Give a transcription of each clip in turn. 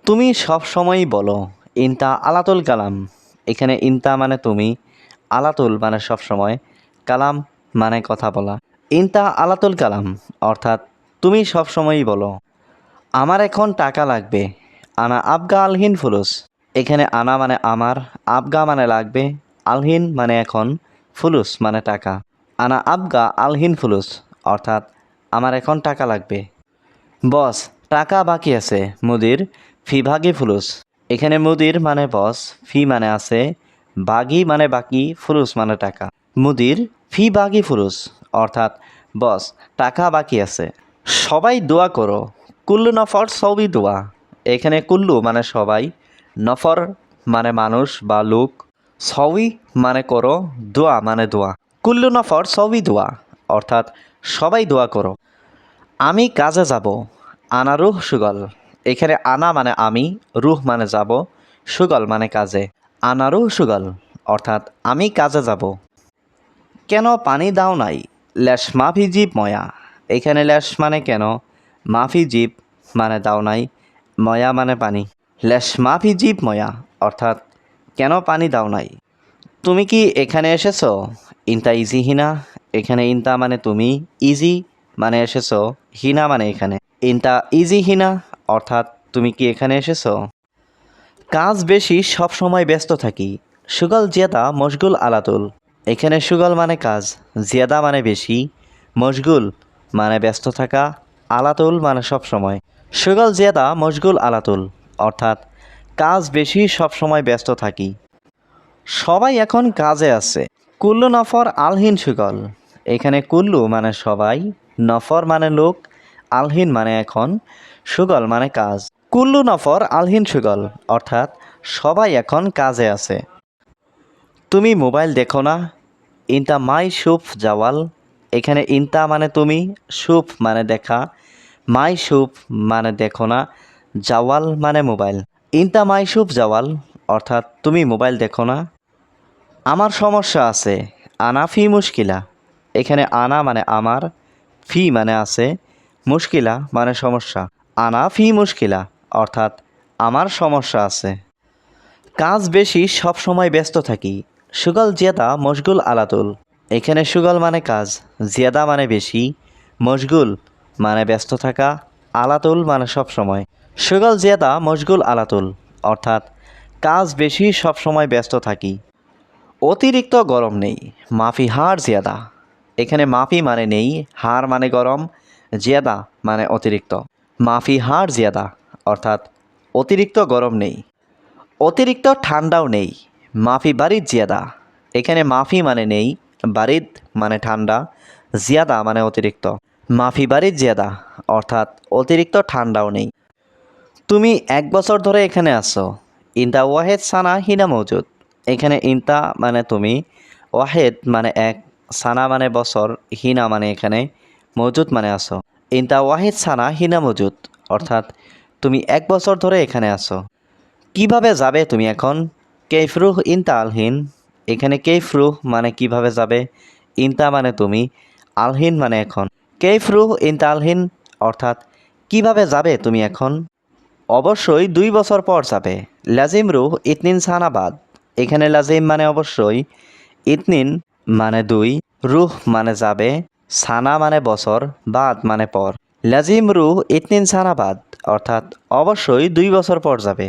তুমি সব সময়ই বলো ইনতা আলাতুল কালাম। এখানে ইনতা মানে তুমি, আলাতুল মানে সব সময়, কালাম মানে কথা বলা। ইনতা আলাতুল কালাম অর্থাৎ তুমি সব সময়ই বলো আমার এখন টাকা লাগবে। আনা আবগা আলহিন ফুলুস। এখানে আনা মানে আমার, আবগা মানে লাগবে, আলহিন মানে এখন, ফুলুস মানে টাকা। আনা আবগা আলহিন ফুলুস অর্থাৎ আমার এখন টাকা লাগবে। বস, টাকা বাকি আছে। মুদির, ফি ভাগি ফুলুস। এখানে মুদির মানে বস, ফি মানে আছে, বাগি মানে বাকি, ফুলুস মানে টাকা। মুদির, ফি বাগি ফুলুস অর্থাৎ বস, টাকা বাকি আছে। সবাই দোয়া করো। কুল্লু নফর সবই দোয়া। এখানে কুল্লু মানে সবাই, নফর মানে মানুষ বা লোক, সবই মানে করো, দোয়া মানে দোয়া। কুল্লু নফর সবই দোয়া অর্থাৎ সবাই দোয়া করো। আমি কাজে যাব। আনা রুহ সুগল। এখানে আনা মানে আমি, রুহ মানে যাব, সুগল মানে কাজে। আনা রুহ সুগল অর্থাৎ আমি কাজে যাব। কেন পানি দাও নাই? ল্যাশ মাফি জীব ময়া। এখানে ল্যাশ মানে কেন, মাফি জীব মানে দাও নাই, ময়া মানে পানি। ল্যাশ মাফি জীব ময়া অর্থাৎ কেন পানি দাও নাই। তুমি কি এখানে এসেছো? ইনতা ইজি হিনা। এখানে ইনতা মানে তুমি, ইজি মানে এসেছো, হিনা মানে এখানে। ইনতা ইজি হিনা অর্থাৎ তুমি কি এখানে এসেছো? কাজ বেশি, সব সময় ব্যস্ত থাকি। সুগল জিয়াদা মশগুল আলাতুল। এখানে সুগল মানে কাজ, জিয়াদা মানে বেশি, মশগুল মানে ব্যস্ত থাকা, আলাতুল মানে সব সময়। সুগল জিয়াদা মশগুল আলাতুল অর্থাৎ কাজ বেশি, সব সময় ব্যস্ত থাকি। সবাই এখন কাজে আছে। কুল্লু নফর আলহিন সুগল। এখানে কুল্লু মানে সবাই, নফর মানে লোক, আলহিন মানে এখন, সুগল মানে কাজ। কুল্লু নফর আলহিন সুগল অর্থাৎ সবাই এখন কাজে আছে। তুমি মোবাইল দেখো না? ইনতা মাই সুফ জাওয়াল। এখানে ইনতা মানে তুমি, সুফ মানে দেখা, মাই সুফ মানে দেখো না, জাওয়াল মানে মোবাইল। ইনতা মাই সুফ জাওয়াল অর্থাৎ তুমি মোবাইল দেখো না। আমার সমস্যা আছে। আনা ফি মুশকিলা। এখানে আনা মানে আমার, ফি মানে আছে, মুশকিলা মানে সমস্যা। আনা ফি মুশকিলা অর্থাৎ আমার সমস্যা আছে। কাজ বেশি, সব সময় ব্যস্ত থাকি। সুগল জিয়াদা মশগুল আলাতুল। এখানে সুগল মানে কাজ, জিয়াদা মানে বেশি, মশগুল মানে ব্যস্ত থাকা, আলাতুল মানে সব সময়। সুগল জিয়াদা মশগুল আলাতুল অর্থাৎ কাজ বেশি, সব সময় ব্যস্ত থাকি। অতিরিক্ত গরম নেই। মাফি হার জিয়াদা। এখানে মাফি মানে নেই, হার মানে গরম, জিয়াদা মানে অতিরিক্ত। মাফি হার জিয়াদা অর্থাৎ অতিরিক্ত গরম নেই। অতিরিক্ত ঠান্ডাও নেই। মাফি বারিদ জিয়াদা। এখানে মাফি মানে নেই, বারিদ মানে ঠান্ডা, জিয়াদা মানে অতিরিক্ত। মাফি বারিদ জিয়াদা অর্থাৎ অতিরিক্ত ঠান্ডাও নেই। তুমি 1 বছর ধরে এখানে আছো। ইনতা ওয়াহেদ সানা হিনা মৌজুদ। এখানে ইনতা মানে তুমি, ওয়াহেদ মানে এক, সানা মানে বছর, হিনা মানে এখানে, মৌজুদ মানে আসো। ইনতা ওয়াহেদ সানা হিনা মৌজুদ অর্থাৎ তুমি 1 বছর ধরে এখানে আছো। কিভাবে যাবে তুমি এখন? কেফরুহ ইনতা আলহিন। এখানে কেফরুহ মানে কিভাবে যাবে, ইনতা মানে তুমি, আলহিন মানে এখন। কেফরুহ ইনতা আলহিন অর্থাৎ কিভাবে যাবে তুমি এখন? অবশ্যই 2 বছর পর যাবে। লাজিম রুহ ইতনিন সানাবাদ। এখানে লাজিম মানে অবশ্যই, ইতনিন মানে 2, রুহ মানে যাবে, সানা মানে বছর, বাদ মানে পর। লাজিম রুহ ইতনিন সানাবাদ অর্থাৎ অবশ্যই 2 বছর পর যাবে।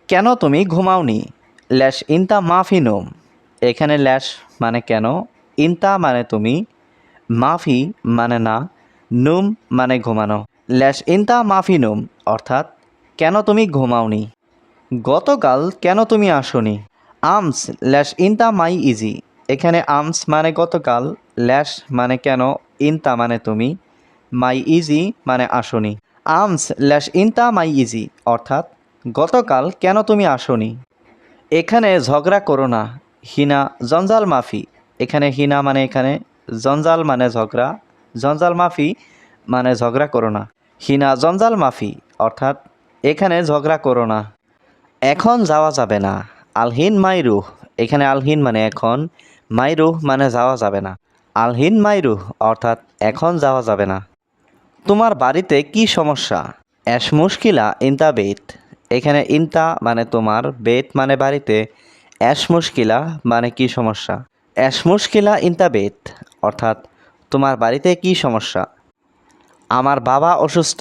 কেন তুমি ঘুমাওনি? ল্যাশ ইনতা মাফি নোম। এখানে ল্যাশ মানে কেন, ইনতা মানে তুমি, মাফি মানে না, নুম মানে ঘুমানো। ল্যাশ ইনতা মাফি নুম অর্থাৎ কেন তুমি ঘুমাওনি। গতকাল কেন তুমি আসনি? আমস ল্যাশ ইনতা মাই ইজি। এখানে আমস মানে গতকাল, ল্যাশ মানে কেন, ইনতা মানে তুমি, মাই ইজি মানে আসনি। আমস ল্যাশ ইনতা মাই ইজি অর্থাৎ গতকাল কেন তুমি আসনি। এখানে ঝগড়া করো না। হিনা জঞ্জাল মাফি। এখানে হিনা মানে এখানে, জঞ্জাল মানে ঝগড়া, জঞ্জাল মাফি মানে ঝগড়া করো না। হিনা জঞ্জাল মাফি অর্থাৎ এখানে ঝগড়া করো না। এখন যাওয়া যাবে না। আলহিন মাইরুহ। এখানে আলহিন মানে এখন, মাইরুহ মানে যাওয়া যাবে না। আলহিন মাইরুহ অর্থাৎ এখন যাওয়া যাবে না। তোমার বাড়িতে কি সমস্যা? অ্যাশ মুশকিলা ইনতা বেত। এখানে ইনতা মানে তোমার, বেত মানে বাড়িতে, অ্যাশ মুশকিলা মানে কি সমস্যা। অ্যাশ মুশকিলা ইনতা বেত, অর্থাৎ তোমার বাড়িতে কি সমস্যা। আমার বাবা অসুস্থ,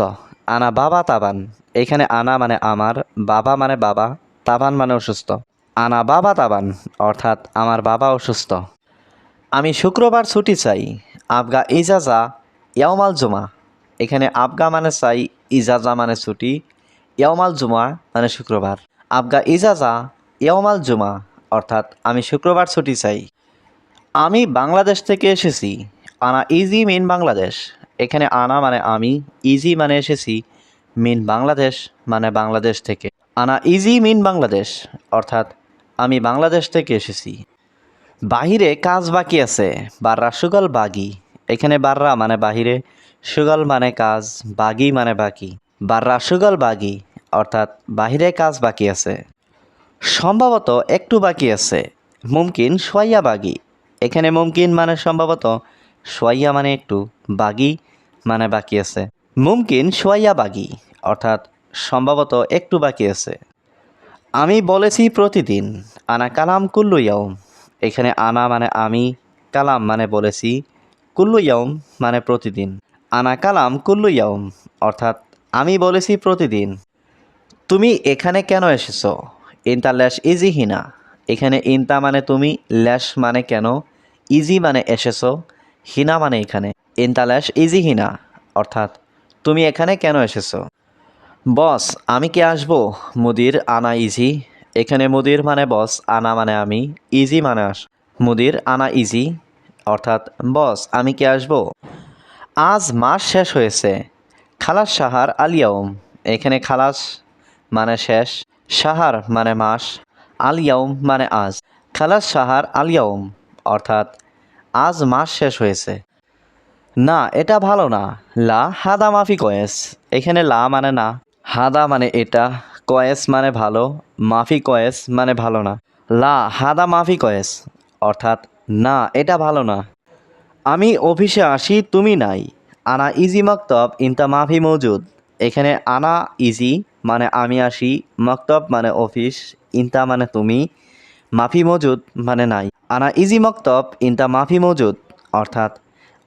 আনা বাবা তাবান। এখানে আনা মানে আমার, বাবা মানে বাবা, তাবান মানে অসুস্থ। আনা বাবা তাবান, অর্থাৎ আমার বাবা অসুস্থ। আমি শুক্রবার ছুটি চাই, আবগা ইজাজা ইয়ামাল জুমা। এখানে আবগা মানে চাই, ইজাজা মানে ছুটি, ইয়ামাল জুমা মানে শুক্রবার। আবগা ইজাজা ইয়ামাল জুমা, অর্থাৎ আমি শুক্রবার ছুটি চাই। আমি বাংলাদেশ থেকে এসেছি, আনা ইজি মিন বাংলাদেশ। এখানে আনা মানে আমি, ইজি মানে এসেছি, মিন বাংলাদেশ মানে বাংলাদেশ থেকে। আনা ইজি মিন বাংলাদেশ, অর্থাৎ আমি বাংলাদেশ থেকে এসেছি। বাহিরে কাজ বাকি আছে, বাররা সুগল বাগি। এখানে বাররা মানে বাহিরে, সুগল মানে কাজ, বাগি মানে বাকি। বাররা সুগল বাগি, অর্থাৎ বাহিরে কাজ বাকি আছে। সম্ভবত একটু বাকি আছে, মুমকিন সোয়াইয়া বাগি। এখানে মুমকিন মানে সম্ভবত, সোয়াইয়া মানে একটু, বাগি মানে বাকি আছে। মুমকিন সোয়াইয়া বাগি, অর্থাৎ সম্ভবত একটু বাকি আছে। আমি বলেছি প্রতিদিন, আনা কালাম কুল্লু ইয়াউম। এখানে আনা মানে আমি, কালাম মানে বলেছি, কুল্লু ইয়াউম মানে প্রতিদিন। আনা কালাম কুল্লু ইয়াউম, অর্থাৎ আমি বলেছি প্রতিদিন। তুমি এখানে কেন এসেছো, ইনতা ল্যাশ ইজি হিনা। এখানে ইনতা মানে তুমি, ল্যাশ মানে কেন, ইজি মানে এসেছো, হিনা মানে এখানে। ইনতা ল্যাশ ইজি হিনা, অর্থাৎ তুমি এখানে কেন এসেছো। বস আমি কি আসবো, মুদির আনা ইজি। এখানে মুদির মানে বস, আনা মানে আমি, ইজি মানে মুদির আনা ইজি, অর্থাৎ বস আমি কি আসবো। আজ মাস শেষ হয়েছে, খালাস সাহার আলিয়াউম। এখানে খালাস মানে শেষ, সাহার মানে মাস, আলিয়াউম মানে আজ। খালাস সাহার আলিয়াউম, অর্থাৎ আজ মাস শেষ হয়েছে। না এটা ভালো না, লা হাদা মাফি কয়েস। এখানে লা মানে না, হাদা মানে এটা, কয়েস মানে ভালো, মাফি কয়েস মানে ভালো না। লা হাদা মাফি কয়েস, অর্থাৎ না এটা ভালো না। আমি অফিসে আসি তুমি নাই, আনা ইজি মক্তব ইনতা মাফি মৌজুদ। এখানে আনা ইজি মানে আমি আসি, মক্তব মানে অফিস, ইনতা মানে তুমি, মাফি মৌজুদ মানে নাই। আনা ইজি মক্তব ইনতা মাফি মৌজুদ, অর্থাৎ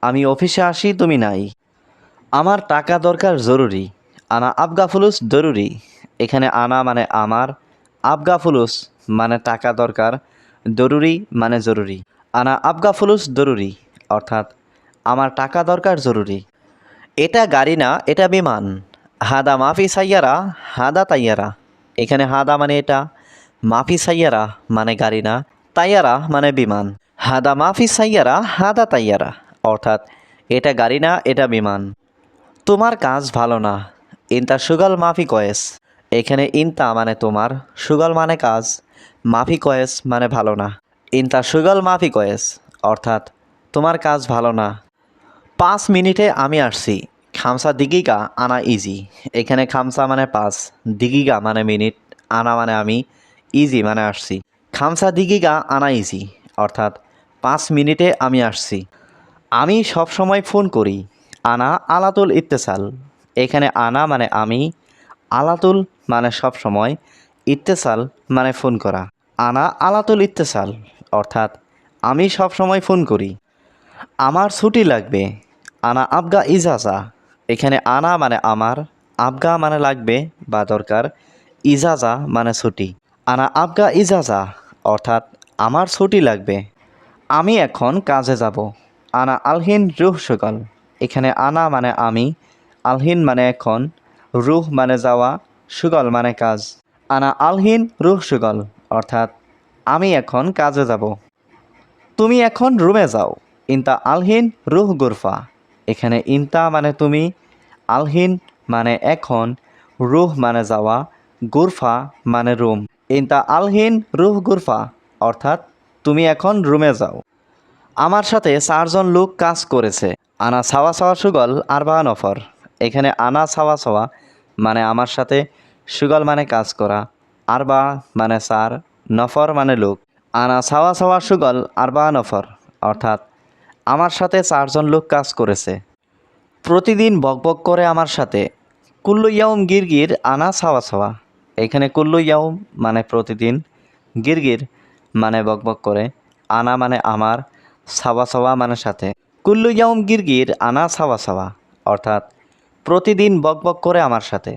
আমি অফিসে আসি তুমি নাই। আমার টাকা দরকার জরুরি, আনা আবগা ফুলুস জরুরি। এখানে আনা মানে আমার, আবগা ফুলুস মানে টাকা দরকার, জরুরি মানে জরুরি। আনা আবগা ফুলুস জরুরি, অর্থাৎ আমার টাকা দরকার জরুরি। এটা গাড়ি না এটা বিমান, হাদা মাফি সাইয়ারা হাদা তাইয়ারা। এখানে হাদা মানে এটা, মাফি সাইয়ারা মানে গাড়ি না, তাইয়ারা মানে বিমান। হাদা মাফি সাইয়ারা হাদা তাইয়ারা, অর্থাৎ এটা গাড়ি না এটা বিমান। তোমার কাজ ভালো না, ইনতা সুগল মাফি কয়েস। এখানে ইনতা মানে তোমার, সুগল মানে কাজ, মাফি কয়েস মানে ভালো না। ইনতা সুগল মাফি কয়েস, অর্থাৎ তোমার কাজ ভালো না। 5 মিনিটে আমি আসছি, খামসা দিগিগা আনা ইজি। এখানে খামসা মানে 5, দিগিগা মানে মিনিট, আনা মানে আমি, ইজি মানে আসছি। খামসা দিগিগা আনা ইজি, অর্থাৎ 5 মিনিটে আমি আসছি। আমি সব সময় ফোন করি, আনা আলাতুল ইত্তেসাল। এখানে আনা মানে আমি, আলাতুল মানে সব সময়, ইত্তেসাল মানে ফোন করা। আনা আলাতুল ইত্তেসাল, অর্থাৎ আমি সব সময় ফোন করি। আমার ছুটি লাগবে, আনা আবগা ইজাজা। এখানে আনা মানে আমার, আবগা মানে লাগবে বা দরকার, ইজাজা মানে ছুটি। আনা আবগা ইজাজা, অর্থাৎ আমার ছুটি লাগবে। আমি এখন কাজে যাব, আনা আলহিন রুহ সকাল। এখানে আনা মানে আমি, আলহিন মানে এখন, রুহ মানে যাওয়া, সুগল মানে কাজ। আনা আলহিন রুহ সুগল, অর্থাৎ আমি এখন কাজে যাব। তুমি এখন রুমে যাও, ইনতা আলহিন রুহ গুরফা। এখানে ইনতা মানে তুমি, আলহিন মানে এখন, রুহ মানে যাওয়া, গুরফা মানে রুম। ইনতা আলহিন রুহ গুরফা, অর্থাৎ তুমি এখন রুমে যাও। আমার সাথে 4জন লোক কাজ করেছে, আনা সাওয়া সাওয়া সুগল আর বা নফর। এখানে আনা সাওয়া সাওয়া মানে আমার সাথে, সুগল মানে কাজ করা, আর বা মানে 4, নফর মানে লোক। আনা সাওয়া সাওয়া সুগল আর বা নফর, অর্থাৎ আমার সাথে 4জন লোক কাজ করেছে। প্রতিদিন বকবক করে আমার সাথে, কুল্লু ইয়াউম গিরগির আনা সাওয়া সাওয়া। এখানে কুল্লু ইয়াউম মানে প্রতিদিন, গিরগির মানে বকবক করে, আনা মানে আমার, সাওয়া সাওয়া মানে সাথে। কুল্লু ইয়াউম গিরগির আনা সাওয়া সাওয়া, অর্থাৎ প্রতিদিন বকবক করে আমার সাথে।